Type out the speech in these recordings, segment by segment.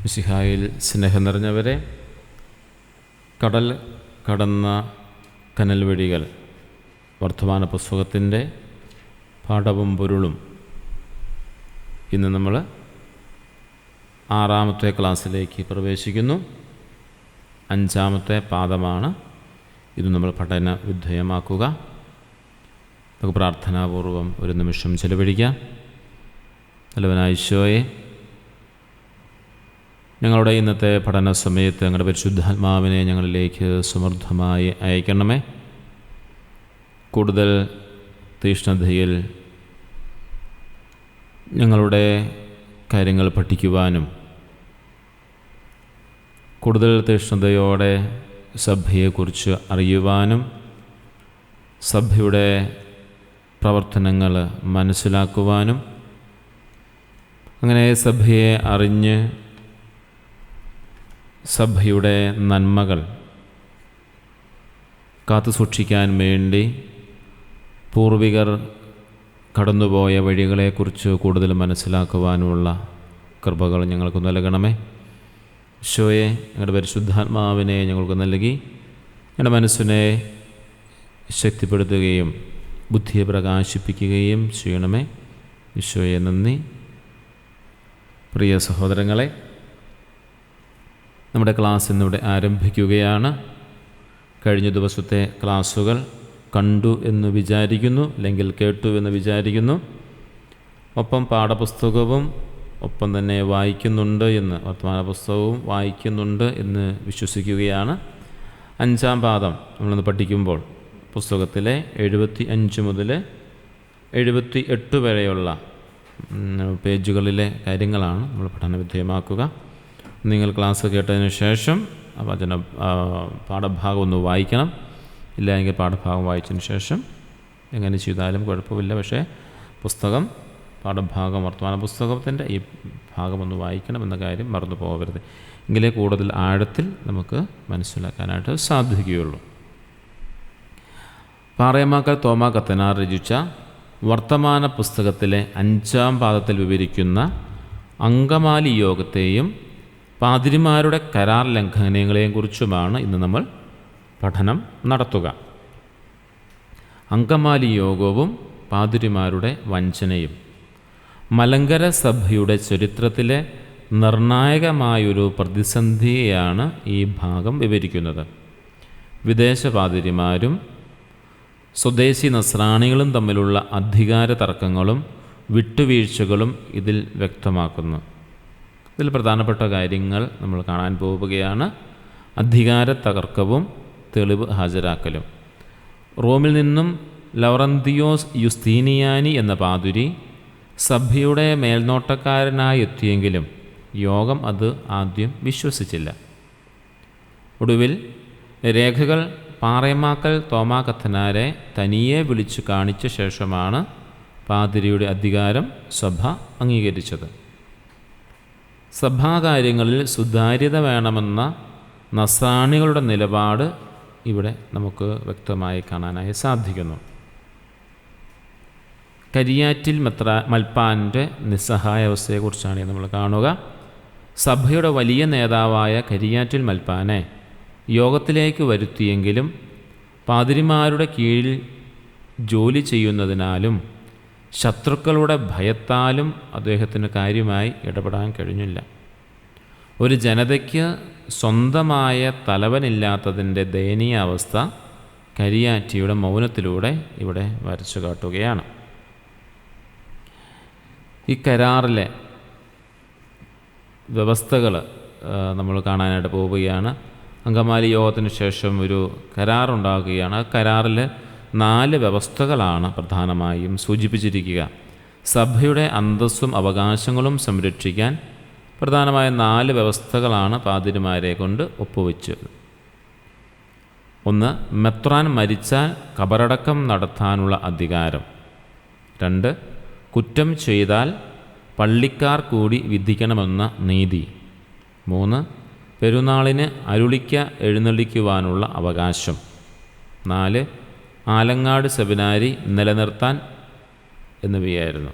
മിശിഹായിൽ സ്നേഹം നിറഞ്ഞവരെ, കടൽ കടന്ന കനൽ വഴികൾ വർത്തമാന പുസ്തകത്തിൻ്റെ പാഠവും പൊരുളും ഇന്ന് നമ്മൾ 6ാമത്തെ ക്ലാസ്സിലേക്ക് പ്രവേശിക്കുന്നു. 5ാമത്തെ പാഠമാണ് ഇത് നമ്മൾ പഠന വിധേയമാക്കുക. നമുക്ക് പ്രാർത്ഥനാപൂർവം ഒരു നിമിഷം ചെലവഴിക്കാം. നല്ലവനായ ഈശോയെ, ഞങ്ങളുടെ ഇന്നത്തെ പഠന സമയത്ത് ഞങ്ങളുടെ പരിശുദ്ധാത്മാവിനെ ഞങ്ങളിലേക്ക് സമൃദ്ധമായി അയക്കണമേ. കൂടുതൽ തീഷ്ണതയിൽ ഞങ്ങളുടെ കാര്യങ്ങൾ പഠിക്കുവാനും കൂടുതൽ തീഷ്ണതയോടെ സഭയെക്കുറിച്ച് അറിയുവാനും സഭയുടെ പ്രവർത്തനങ്ങൾ മനസ്സിലാക്കുവാനും അങ്ങനെ സഭയെ അറിഞ്ഞ് സഭയുടെ നന്മകൾ കാത്തുസൂക്ഷിക്കാൻ വേണ്ടി പൂർവികർ കടന്നുപോയ വഴികളെക്കുറിച്ച് കൂടുതൽ മനസ്സിലാക്കുവാനുമുള്ള കൃപകൾ ഞങ്ങൾക്ക് നൽകണമേ. ഈശോയെ, ഞങ്ങളുടെ പരിശുദ്ധാത്മാവിനെ ഞങ്ങൾക്ക് നൽകി ഞങ്ങളുടെ മനസ്സിനെ ശക്തിപ്പെടുത്തുകയും ബുദ്ധിയെ പ്രകാശിപ്പിക്കുകയും ചെയ്യണമേ. ഈശോയെ നന്ദി. പ്രിയ സഹോദരങ്ങളെ, നമ്മുടെ ക്ലാസ് ഇന്നിവിടെ ആരംഭിക്കുകയാണ്. കഴിഞ്ഞ ദിവസത്തെ ക്ലാസ്സുകൾ കണ്ടു എന്ന് വിചാരിക്കുന്നു, അല്ലെങ്കിൽ കേട്ടു എന്ന് വിചാരിക്കുന്നു. ഒപ്പം പാഠപുസ്തകവും ഒപ്പം തന്നെ വായിക്കുന്നുണ്ട് എന്ന്, വർത്തമാന പുസ്തകവും വായിക്കുന്നുണ്ട് എന്ന് വിശ്വസിക്കുകയാണ്. 5ാം പാഠം നമ്മളിന്ന് പഠിക്കുമ്പോൾ പുസ്തകത്തിലെ 75 മുതൽ 78 വരെയുള്ള പേജുകളിലെ കാര്യങ്ങളാണ് നമ്മൾ പഠന വിധേയമാക്കുക. നിങ്ങൾ ക്ലാസ് കേട്ടതിന് ശേഷം വചന പാഠഭാഗം ഒന്ന് വായിക്കണം. ഇല്ലെങ്കിൽ പാഠഭാഗം വായിച്ചതിന് ശേഷം എങ്ങനെ ചെയ്താലും കുഴപ്പമില്ല. പക്ഷേ പുസ്തകം, പാഠഭാഗം, വർത്തമാന പുസ്തകത്തിൻ്റെ ഈ ഭാഗം ഒന്ന് വായിക്കണം എന്ന കാര്യം മറന്നു പോകരുത്. എങ്കിലേ കൂടുതൽ ആഴത്തിൽ നമുക്ക് മനസ്സിലാക്കാനായിട്ട് സാധിക്കുകയുള്ളൂ. പാറേമാക്കൽ തോമാ കത്തനാർ രചിച്ച വർത്തമാന പുസ്തകത്തിലെ 5ാം പാഠത്തിൽ വിവരിക്കുന്ന അങ്കമാലി യോഗത്തെയും പാതിരിമാരുടെ കരാർ ലംഘനങ്ങളെയും കുറിച്ചുമാണ് ഇന്ന് നമ്മൾ പഠനം നടത്തുക. അങ്കമാലി യോഗവും പാതിരിമാരുടെ വഞ്ചനയും മലങ്കര സഭയുടെ ചരിത്രത്തിലെ നിർണായകമായൊരു പ്രതിസന്ധിയെയാണ് ഈ ഭാഗം വിവരിക്കുന്നത്. വിദേശ പാതിരിമാരും സ്വദേശി നസ്രാണികളും തമ്മിലുള്ള അധികാര തർക്കങ്ങളും വിട്ടുവീഴ്ചകളും ഇതിൽ വ്യക്തമാക്കുന്നു. ഇതിൽ പ്രധാനപ്പെട്ട കാര്യങ്ങൾ നമ്മൾ കാണാൻ പോവുകയാണ്. അധികാര തകർക്കവും തെളിവ് ഹാജരാക്കലും. റോമിൽ നിന്നും ലൗറന്തിയോസ് യുസ്തീനിയാനി എന്ന പാതിരി സഭയുടെ മേൽനോട്ടക്കാരനായി എത്തിയെങ്കിലും യോഗം അത് ആദ്യം വിശ്വസിച്ചില്ല. ഒടുവിൽ രേഖകൾ പാറേമാക്കൽ തോമാ കത്തനാരെ തനിയെ വിളിച്ചു കാണിച്ച ശേഷമാണ് പാതിരിയുടെ അധികാരം സഭ അംഗീകരിച്ചത്. സഭാകാര്യങ്ങളിൽ സുതാര്യത വേണമെന്ന നസ്രാണികളുടെ നിലപാട് ഇവിടെ നമുക്ക് വ്യക്തമായി കാണാനായി സാധിക്കുന്നു. കരിയാറ്റിൽ മൽപ്പാൻ്റെ നിസ്സഹായാവസ്ഥയെക്കുറിച്ചാണ് നമ്മൾ കാണുക. സഭയുടെ വലിയ നേതാവായ കരിയാറ്റിൽ മൽപ്പാനെ യോഗത്തിലേക്ക് വരുത്തിയെങ്കിലും പാതിരിമാരുടെ കീഴിൽ ജോലി ചെയ്യുന്നതിനാലും ശത്രുക്കളുടെ ഭയത്താലും അദ്ദേഹത്തിന് കാര്യമായി ഇടപെടാൻ കഴിഞ്ഞില്ല. ഒരു ജനതയ്ക്ക് സ്വന്തമായ തലവനില്ലാത്തതിൻ്റെ ദയനീയ അവസ്ഥ കരിയാറ്റിയുടെ മൗനത്തിലൂടെ ഇവിടെ വരച്ചു കാട്ടുകയാണ്. ഈ കരാറിലെ വ്യവസ്ഥകൾ നമ്മൾ കാണാനായിട്ട് പോവുകയാണ്. അങ്കമാലി യോഗത്തിന് ശേഷം ഒരു കരാറുണ്ടാകുകയാണ്. ആ കരാറിൽ 4 വ്യവസ്ഥകളാണ് പ്രധാനമായും സൂചിപ്പിച്ചിരിക്കുക. സഭയുടെ അന്തസ്സും അവകാശങ്ങളും സംരക്ഷിക്കാൻ പ്രധാനമായ 4 വ്യവസ്ഥകളാണ് പാതിരിമാരെ കൊണ്ട് ഒപ്പുവെച്ചത്. 1. മെത്രാൻ മരിച്ചാൽ കബറടക്കം നടത്താനുള്ള അധികാരം. 2. കുറ്റം ചെയ്താൽ പള്ളിക്കാർ കൂടി വിധിക്കണമെന്ന നീതി. 3. പെരുന്നാളിന് അരുളിക്ക എഴുന്നള്ളിക്കുവാനുള്ള അവകാശം. 4. ആലങ്ങാട് സെമിനാരി നിലനിർത്താൻ എന്നിവയായിരുന്നു.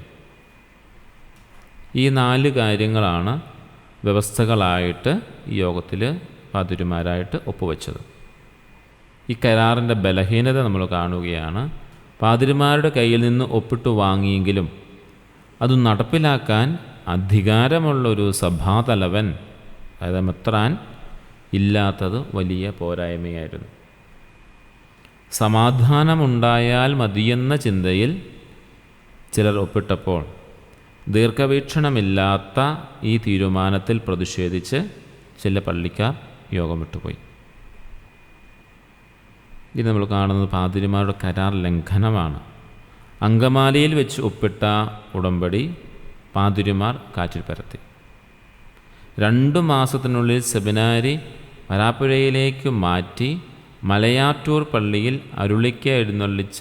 ഈ 4 കാര്യങ്ങളാണ് വ്യവസ്ഥകളായിട്ട് ഈ യോഗത്തിൽ പാതിരിമാരായിട്ട് ഒപ്പുവെച്ചത്. ഈ കരാറിൻ്റെ ബലഹീനത നമ്മൾ കാണുകയാണ്. പാതിരിമാരുടെ കയ്യിൽ നിന്ന് ഒപ്പിട്ട് വാങ്ങിയെങ്കിലും അത് നടപ്പിലാക്കാൻ അധികാരമുള്ളൊരു സഭാതലവൻ, അതായത് മെത്രാൻ, ഇല്ലാത്തത് വലിയ പോരായ്മയായിരുന്നു. സമാധാനമുണ്ടായാൽ മതിയെന്ന ചിന്തയിൽ ചിലർ ഒപ്പിട്ടപ്പോൾ ദീർഘവീക്ഷണമില്ലാത്ത ഈ തീരുമാനത്തിൽ പ്രതിഷേധിച്ച് ചില പള്ളിക്കാർ യോഗം വിട്ടുപോയി. ഇത് നമ്മൾ കാണുന്നത് പാതിരിമാരുടെ കരാർ ലംഘനമാണ്. അങ്കമാലിയിൽ വെച്ച് ഒപ്പിട്ട ഉടമ്പടി പാതിരിമാർ കാറ്റിൽ പരത്തി. 2 മാസത്തിനുള്ളിൽ സെമിനാരി വരാപ്പുഴയിലേക്ക് മാറ്റി മലയാറ്റൂർ പള്ളിയിൽ അരുളിക്ക എഴുന്നള്ളിച്ച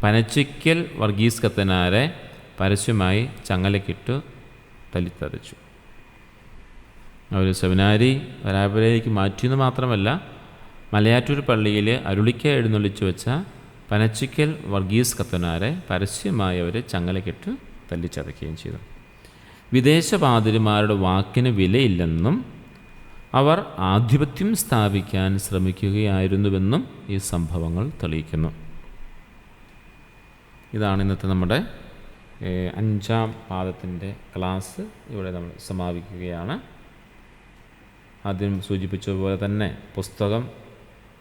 പനച്ചിക്കൽ വർഗീസ് കത്തനാരെ പരസ്യമായി ചങ്ങലക്കിട്ട് തല്ലിത്തറിച്ചു. അവർ സെമിനാരി വരാപ്പുഴയിലേക്ക് മാറ്റിയെന്ന് മാത്രമല്ല, മലയാറ്റൂർ പള്ളിയിൽ അരുളിക്ക എഴുന്നള്ളിച്ചു വെച്ച പനച്ചിക്കൽ വർഗീസ് കത്തനാരെ പരസ്യമായി അവർ ചങ്ങലക്കിട്ട് തല്ലിച്ചതയ്ക്കുകയും ചെയ്തു. വിദേശ പാതിരിമാരുടെ വാക്കിന് വിലയില്ലെന്നും അവർ ആധിപത്യം സ്ഥാപിക്കാൻ ശ്രമിക്കുകയായിരുന്നുവെന്നും ഈ സംഭവങ്ങൾ തെളിയിക്കുന്നു. ഇതാണ് ഇന്നത്തെ നമ്മുടെ 5-ാം പാദത്തിൻ്റെ ക്ലാസ്. ഇവിടെ നമ്മൾ സമാപിക്കുകയാണ്. ആദ്യം സൂചിപ്പിച്ചതുപോലെ തന്നെ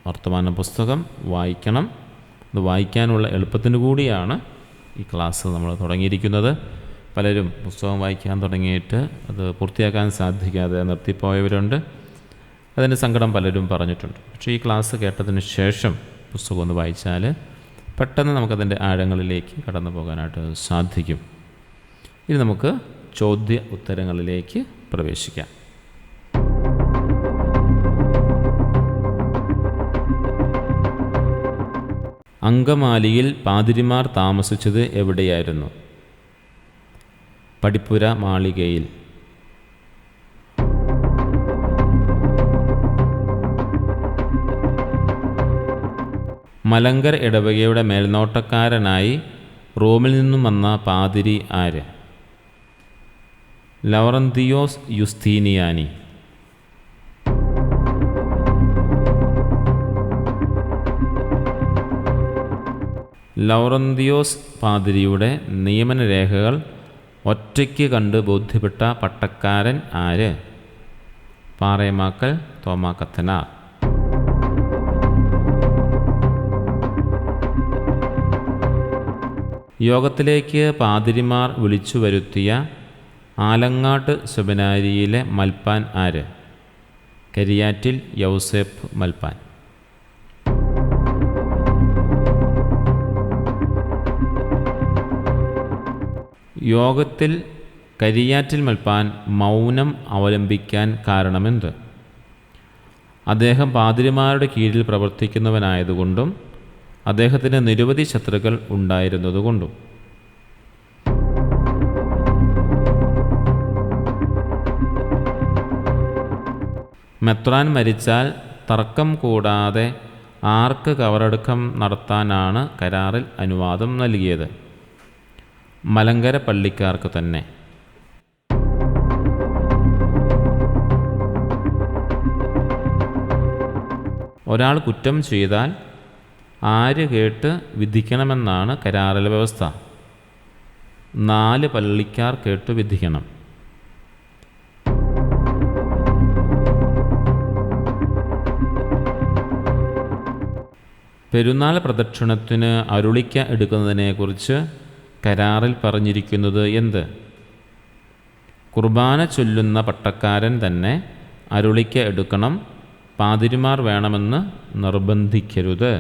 വർത്തമാന പുസ്തകം വായിക്കണം. അത് വായിക്കാനുള്ള എളുപ്പത്തിന് കൂടിയാണ് ഈ ക്ലാസ് നമ്മൾ തുടങ്ങിയിരിക്കുന്നത്. പലരും പുസ്തകം വായിക്കാൻ തുടങ്ങിയിട്ട് അത് പൂർത്തിയാക്കാൻ സാധിക്കാതെ നിർത്തിപ്പോയവരുണ്ട്. അതിൻ്റെ സങ്കടം പലരും പറഞ്ഞിട്ടുണ്ട്. പക്ഷേ ഈ ക്ലാസ് കേട്ടതിന് ശേഷം പുസ്തകം ഒന്ന് വായിച്ചാൽ പെട്ടെന്ന് നമുക്കതിൻ്റെ ആഴങ്ങളിലേക്ക് കടന്നു പോകാനായിട്ട് സാധിക്കും. ഇനി നമുക്ക് ചോദ്യ ഉത്തരങ്ങളിലേക്ക് പ്രവേശിക്കാം. അങ്കമാലിയിൽ പാതിരിമാർ താമസിച്ചത് എവിടെയായിരുന്നു? പടിപ്പുര മാളികയിൽ. മലങ്കര ഇടവകയുടെ മേൽനോട്ടക്കാരനായി റോമിൽ നിന്നും വന്ന പാതിരി ആര്? ലൗറന്തിയോസ് യുസ്തീനിയാനി. ലൗറന്തിയോസ് പാതിരിയുടെ നിയമനരേഖകൾ ഒറ്റയ്ക്ക് കണ്ട് ബോധ്യപ്പെട്ട പട്ടക്കാരൻ ആര്? പാറേമാക്കൽ തോമാ കത്തനാർ. യോഗത്തിലേക്ക് പാതിരിമാർ വിളിച്ചു വരുത്തിയ ആലങ്ങാട്ട് സെമിനാരിയിലെ മൽപ്പാൻ ആര്? കരിയാറ്റിൽ യൗസേപ്പ് മൽപ്പാൻ. യോഗത്തിൽ കരിയാറ്റിൽ മൽപ്പാൻ മൗനം അവലംബിക്കാൻ കാരണമെന്ത്? അദ്ദേഹം പാതിരിമാരുടെ കീഴിൽ പ്രവർത്തിക്കുന്നവനായതുകൊണ്ടും അദ്ദേഹത്തിന് നിരവധി ശത്രുക്കൾ ഉണ്ടായിരുന്നതുകൊണ്ടും. മെത്രാൻ മരിച്ചാൽ തർക്കം കൂടാതെ ആർക്ക് കവറടക്കം നടത്താനാണ് കരാറിൽ അനുവാദം നൽകിയത്? മലങ്കര പള്ളിക്കാർക്ക് തന്നെ. ഒരാൾ കുറ്റം ചെയ്താൽ ആര് കേട്ട് വിധിക്കണമെന്നാണ് കരാറിലെ വ്യവസ്ഥ? 4 പള്ളിക്കാർ കേട്ട് വിധിക്കണം. പെരുന്നാൾ പ്രദക്ഷിണത്തിന് അരുളിക്ക എടുക്കുന്നതിനെക്കുറിച്ച് കരാറിൽ പറഞ്ഞിരിക്കുന്നത് എന്ത്? കുർബാന ചൊല്ലുന്ന പട്ടക്കാരൻ തന്നെ അരുളിക്ക എടുക്കണം, പാതിരിമാർ വേണമെന്ന് നിർബന്ധിക്കരുത്.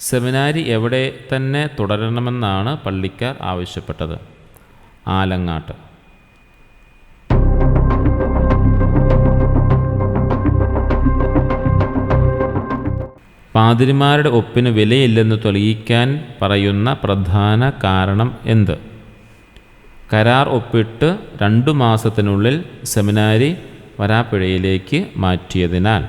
സെമിനാരി എവിടെ തന്നെ തുടരണമെന്നാണ് പള്ളിക്കാർ ആവശ്യപ്പെട്ടത്? ആലങ്ങാട്ട്. പാതിരിമാരുടെ ഒപ്പിന് വിലയില്ലെന്ന് തെളിയിക്കാൻ പറയുന്ന പ്രധാന കാരണം എന്ത്? കരാർ ഒപ്പിട്ട് 2 മാസത്തിനുള്ളിൽ സെമിനാരി വരാപ്പുഴയിലേക്ക് മാറ്റിയതിനാൽ.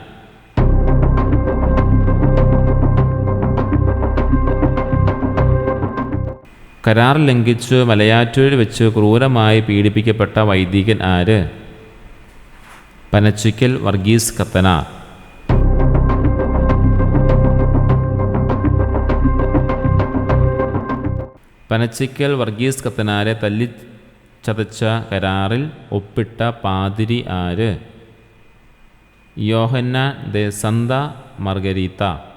കരാർ ലംഘിച്ച് മലയാറ്റൂരിൽ വെച്ച് ക്രൂരമായി പീഡിപ്പിക്കപ്പെട്ട വൈദികൻ ആര്? പനച്ചിക്കൽ വർഗീസ് കത്തനാർ. പനച്ചിക്കൽ വർഗീസ് കത്തനാരെ തല്ലിച്ചതച്ച കരാറിൽ ഒപ്പിട്ട പാതിരി ആര്? യോഹന്നാൻ ദെ സന്ത മർഗരീത്ത.